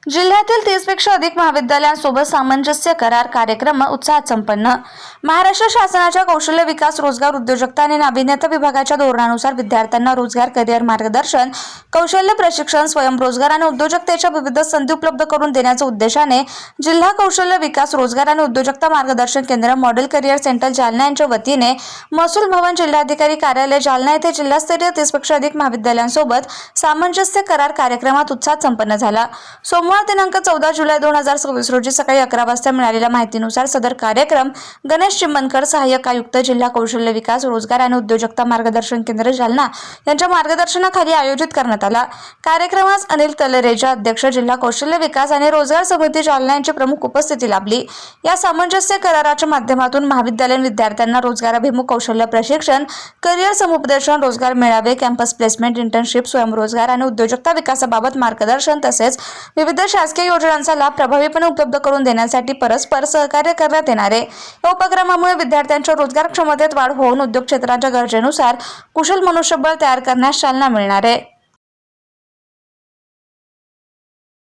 जिल्ह्यातील 30 पेक्षा अधिक महाविद्यालयांसोबत सामंजस्य करार कार्यक्रम उत्साहात संपन्न। महाराष्ट्र शासनाच्या कौशल्य विकास, रोजगार, उद्योजकता आणि नाविन्यता विभागाच्या धोरणानुसार विद्यार्थ्यांना रोजगार, करिअर मार्गदर्शन, कौशल्य प्रशिक्षण, स्वयंरोजगार आणि उद्योजकतेच्या विविध संधी उपलब्ध करून देण्याच्या उद्देशाने जिल्हा कौशल्य विकास, रोजगार आणि उद्योजकता मार्गदर्शन केंद्र, मॉडेल करिअर सेंटर जालना यांच्या वतीने महसूल भवन, जिल्हाधिकारी कार्यालय जालना येथे जिल्हास्तरीय 30 पेक्षा अधिक महाविद्यालयांसोबत सामंजस्य करार कार्यक्रमात उत्साहात संपन्न झाला। सोमवार दिनांक 14 जुलै 2026 रोजी सकाळी 11 वाजता मिळालेल्या माहितीनुसार सदर कार्यक्रम गणेश चिमनकर, सहाय्यक आयुक्त, जिल्हा कौशल्य विकास, रोजगार आणि उद्योजकता मार्गदर्शन केंद्र जालना यांच्या मार्गदर्शनाखाली आयोजित करण्यात आला। कार्यक्रमास अनिल तलरेजा, अध्यक्ष, जिल्हा कौशल्य विकास आणि रोजगार समिती जालना यांची प्रमुख उपस्थिती लाभली। या सामंजस्य कराराच्या माध्यमातून महाविद्यालयीन विद्यार्थ्यांना रोजगाराभिमुख कौशल्य प्रशिक्षण, करिअर समुपदेशन, रोजगार मेळावे, कॅम्पस प्लेसमेंट, इंटर्नशिप, स्वयंरोजगार आणि उद्योजकता विकासाबाबत मार्गदर्शन तसेच विविध शासकीय योजनांचा लाभ प्रभावीपणे उपलब्ध करून देण्यासाठी परस्पर सहकार्य करण्यात येणार आहे। या उपक्रमामुळे विद्यार्थ्यांच्या रोजगार क्षमतेत वाढ होऊन उद्योग क्षेत्राच्या गरजेनुसार कुशल मनुष्यबळ तयार करण्यास चालना मिळणार आहे।